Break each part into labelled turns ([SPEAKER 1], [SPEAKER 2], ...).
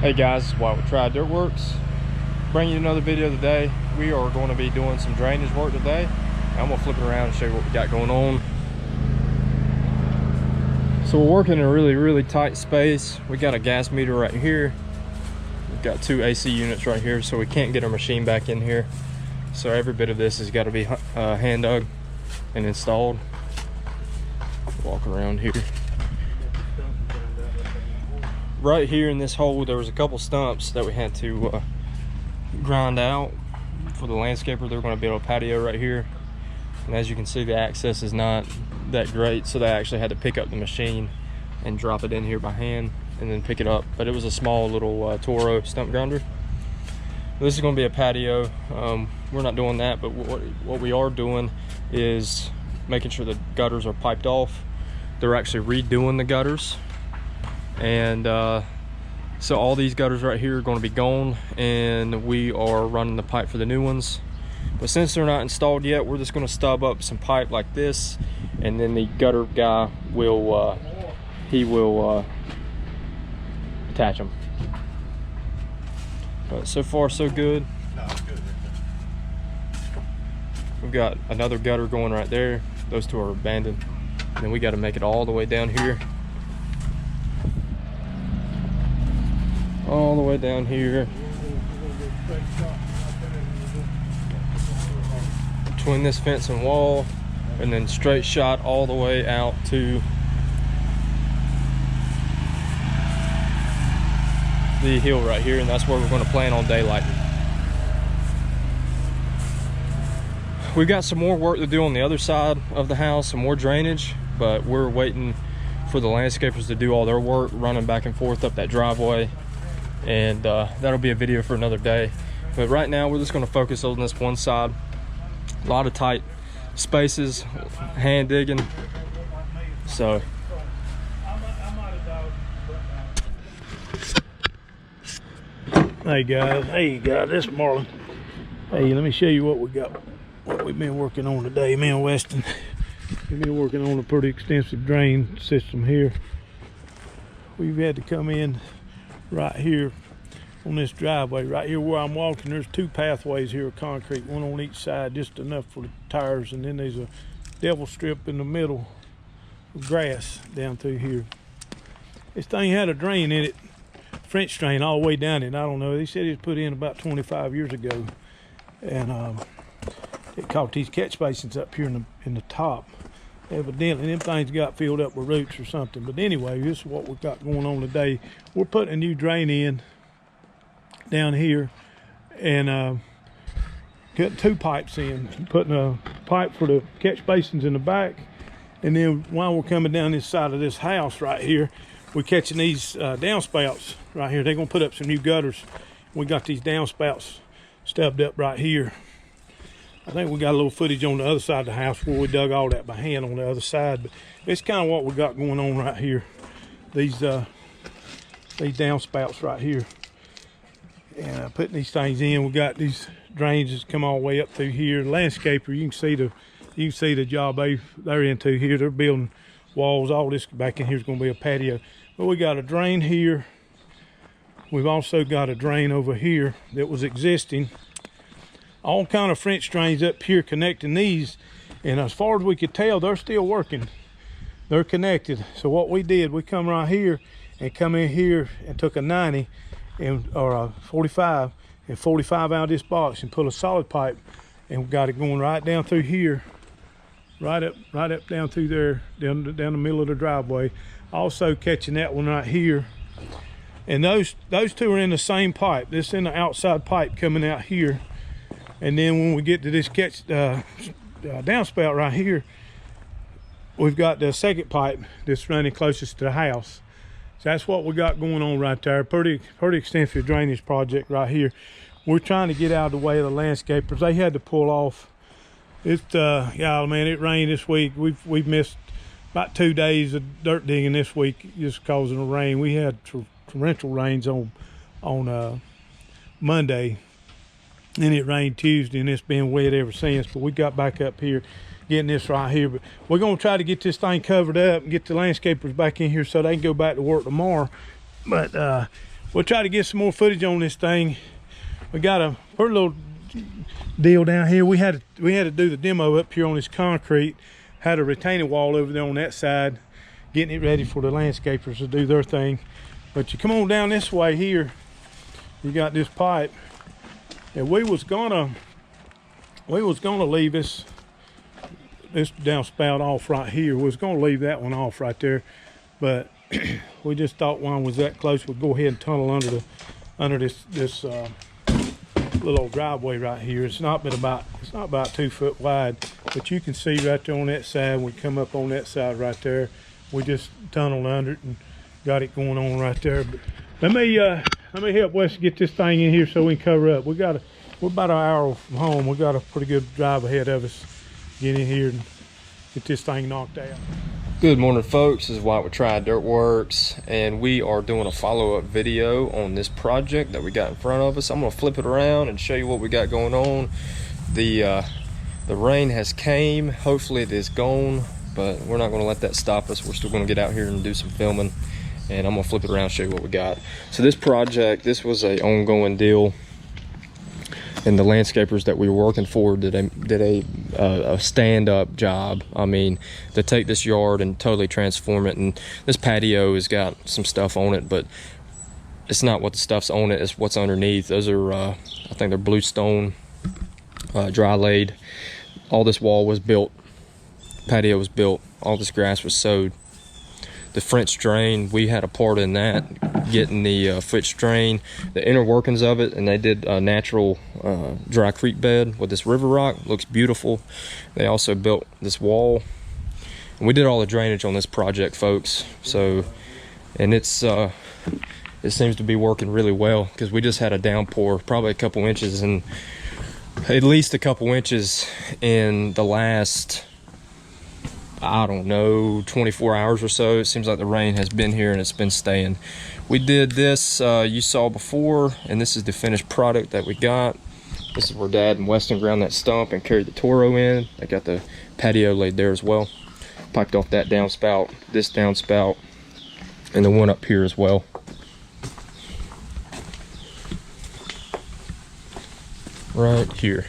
[SPEAKER 1] Hey guys, this is Wyatt with Triad Dirt Works. Bringing you another video today. We are going to be doing some drainage work today. I'm going to flip it around and show you what we got going on. So we're working in a really tight space. We got a gas meter right here. We've got two AC units right here, so we can't get our machine back in here. So every bit of this has got to be hand dug and installed. Walk around here. Right here in this hole, there was a couple stumps that we had to grind out for the landscaper. They're going to build a patio right here, and as you can see, the access is not that great, so they actually had to pick up the machine and drop it in here by hand and then pick it up. But it was a small little Toro stump grinder. This is going to be a patio. We're not doing that, but what we are doing is making sure the gutters are piped off. They're actually redoing the gutters, and so all these gutters right here are going to be gone, and we are running the pipe for the new ones. But since they're not installed yet, we're just going to stub up some pipe like this, and then the gutter guy will attach them. But so far so good. We've got another gutter going right there. Those two are abandoned, and then we got to make it all the way down here. All the way down here between this fence and wall, and then straight shot all the way out to the hill right here, and that's where we're going to plan on daylighting. We've got some more work to do on the other side of the house, some more drainage, but we're waiting for the landscapers to do all their work, running back and forth up that driveway. And that'll be a video for another day. But right now we're just going to focus on this one side. A lot of tight spaces, hand digging. So
[SPEAKER 2] hey guys, this is Marlon. Hey, let me show you what we got, what we've been working on today. Me and Weston, we've been working on a pretty extensive drain system here. We've had to come in right here on this driveway right here where I'm walking. There's two pathways here of concrete, one on each side, just enough for the tires, and then there's a devil strip in the middle of grass down through here. This thing had a drain in it, French drain, all the way down it. I don't know, they said it was put in about 25 years ago, and it caught these catch basins up here in the top. Evidently them things got filled up with roots or something. But anyway, this is what we've got going on today. We're putting a new drain in down here, and getting two pipes in, putting a pipe for the catch basins in the back, and then while we're coming down this side of this house right here, we're catching these downspouts right here. They're gonna put up some new gutters. We got these downspouts stubbed up right here. I think we got a little footage on the other side of the house where we dug all that by hand on the other side, but it's kind of what we got going on right here. These downspouts right here, and putting these things in. We got these drains that come all the way up through here. The landscaper, you can see the job they're into here. They're building walls. All this back in here is going to be a patio. But we got a drain here. We've also got a drain over here that was existing. All kind of French drains up here connecting these, and as far as we could tell, they're still working. They're connected. So what we did, we come right here and come in here and took a 90 or a 45 and 45 out of this box and put a solid pipe, and we got it going right down through here, right up down through there, down the middle of the driveway. Also catching that one right here, and those two are in the same pipe. This is in the outside pipe coming out here. And then when we get to this catch downspout right here, we've got the second pipe that's running closest to the house. So that's what we got going on right there. Pretty extensive drainage project right here. We're trying to get out of the way of the landscapers. They had to pull off. Yeah, man, it rained this week. We've missed about 2 days of dirt digging this week just because of the rain. We had torrential rains on Monday. Then it rained Tuesday, and it's been wet ever since. But we got back up here, getting this right here. But we're going to try to get this thing covered up and get the landscapers back in here so they can go back to work tomorrow. But we'll try to get some more footage on this thing. We got a pretty little deal down here. We had to do the demo up here on this concrete. Had a retaining wall over there on that side, getting it ready for the landscapers to do their thing. But you come on down this way here, you got this pipe, and we was gonna leave this downspout off right here. We was gonna leave that one off right there, but we just thought one was that close, we'd go ahead and tunnel under this little old driveway right here. It's not about 2 foot wide, but you can see right there on that side. We come up on that side right there. We just tunneled under it and got it going on right there. But let me help Wes get this thing in here so we can cover up. We're about an hour from home. We got a pretty good drive ahead of us. Get in here and get this thing knocked out.
[SPEAKER 1] Good morning, folks. This is White with Triad Dirt Works, and we are doing a follow-up video on this project that we got in front of us. I'm gonna flip it around and show you what we got going on. The rain has came. Hopefully it is gone, but we're not gonna let that stop us. We're still gonna get out here and do some filming, and I'm gonna flip it around and show you what we got. So this project, this was a ongoing deal, and the landscapers that we were working for did a stand-up job. I mean, to take this yard and totally transform it. And this patio has got some stuff on it, but it's not what the stuff's on it, it's what's underneath. Those are I think they're bluestone, dry laid. All this wall was built, patio was built, all this grass was sowed. The French drain, we had a part in that, getting the French drain, the inner workings of it, and they did a natural dry creek bed with this river rock. Looks beautiful. They also built this wall, and we did all the drainage on this project, folks. So, and it seems to be working really well, because we just had a downpour, probably a couple inches, and at least a couple inches in the last, I don't know, 24 hours or so. It seems like the rain has been here and it's been staying. We did this, you saw before, and this is the finished product that we got. This is where Dad and Weston ground that stump and carried the Toro in. I got the patio laid there as well. Piped off that downspout, this downspout, and the one up here as well. Right here.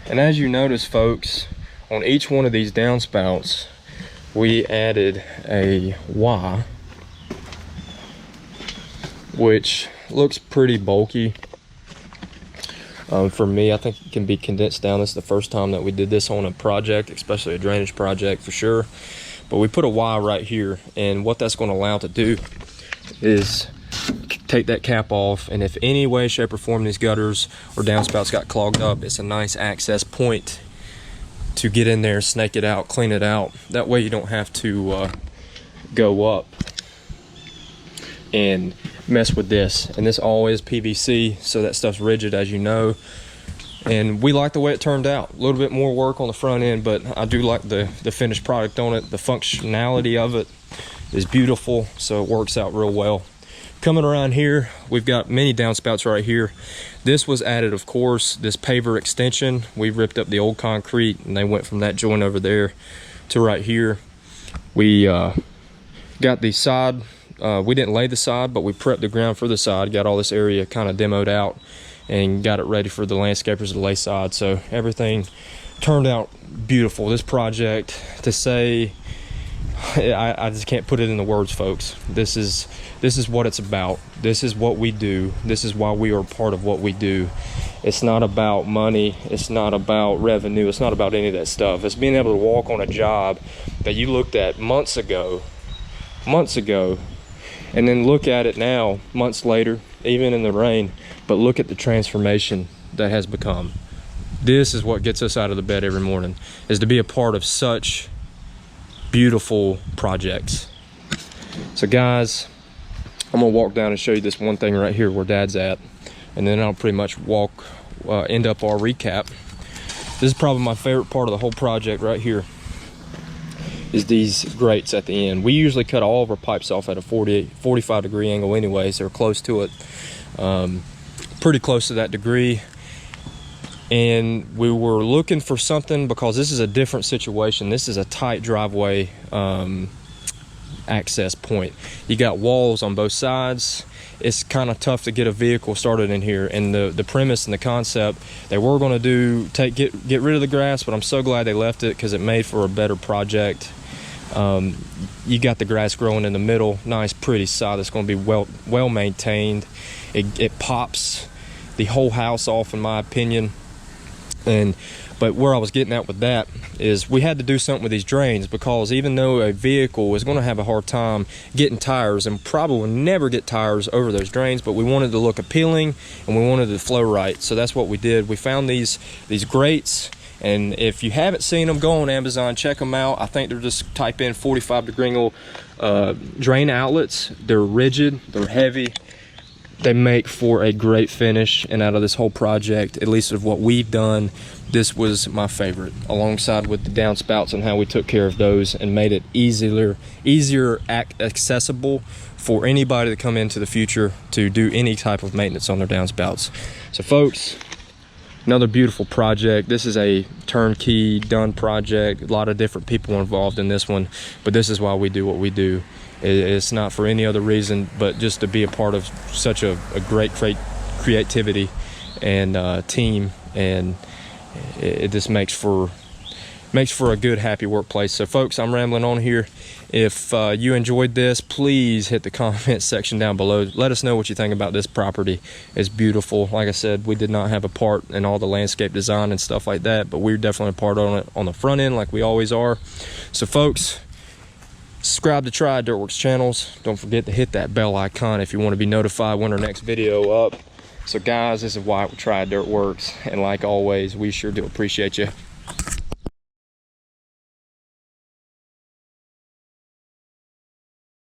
[SPEAKER 1] And as you notice, folks, on each one of these downspouts, we added a Y, which looks pretty bulky. For me, I think it can be condensed down. This is the first time that we did this on a project, especially a drainage project for sure. But we put a Y right here, and what that's going to allow to do is take that cap off, and if any way, shape, or form these gutters or downspouts got clogged up, it's a nice access point to get in there, snake it out, clean it out. That way you don't have to go up and mess with this. And this all is PVC, so that stuff's rigid, as you know. And we like the way it turned out. A little bit more work on the front end, but I do like the finished product on it. The functionality of it is beautiful, so it works out real well. Coming around here, we've got many downspouts right here. This was added, of course, this paver extension. We ripped up the old concrete, and they went from that joint over there to right here. We got the side, we didn't lay the side, but we prepped the ground for the side, got all this area kind of demoed out, and got it ready for the landscapers to lay sod. So everything turned out beautiful. This project, to say, I just can't put it into words, folks. This is what it's about. This is what we do. This is why we are part of what we do. It's not about money. It's not about revenue. It's not about any of that stuff. It's being able to walk on a job that you looked at months ago, and then look at it now, months later, even in the rain, but look at the transformation that has become. This is what gets us out of the bed every morning, is to be a part of such beautiful projects. So guys, I'm gonna walk down and show you this one thing right here where Dad's at, and then I'll pretty much end up our recap. This is probably my favorite part of the whole project right here, is these grates at the end. We usually cut all of our pipes off at a 45 degree angle anyways. They're close to it, pretty close to that degree. And we were looking for something, because this is a different situation. This is a tight driveway access point. You got walls on both sides. It's kind of tough to get a vehicle started in here, and the premise and the concept, they were going to do get rid of the grass, but I'm so glad they left it because it made for a better project. You got the grass growing in the middle, nice pretty side that's going to be well maintained. It pops the whole house off, in my opinion. But where I was getting at with that is we had to do something with these drains, because even though a vehicle is going to have a hard time getting tires, and probably will never get tires over those drains, but we wanted to look appealing and we wanted to flow right. So that's what we did. We found these grates, and if you haven't seen them, go on Amazon, check them out. I think they're just type in 45-degree angle drain outlets. They're rigid, they're heavy. They make for a great finish, and out of this whole project, at least of what we've done, this was my favorite, alongside with the downspouts and how we took care of those and made it easier accessible for anybody to come into the future to do any type of maintenance on their downspouts. So folks, another beautiful project. This is a turnkey done project. A lot of different people involved in this one, but this is why we do what we do. It's not for any other reason but just to be a part of such a great creativity and team, and it just makes for a good, happy workplace. So folks, I'm rambling on here. If you enjoyed this, please hit the comment section down below. Let us know what you think about this property. It's beautiful. Like I said, we did not have a part in all the landscape design and stuff like that, but we're definitely a part on it on the front end, like we always are. So folks, subscribe to Triad Dirtworks channels. Don't forget to hit that bell icon if you want to be notified when our next video up. So guys, this is why Triad Dirtworks, and like always, we sure do appreciate you.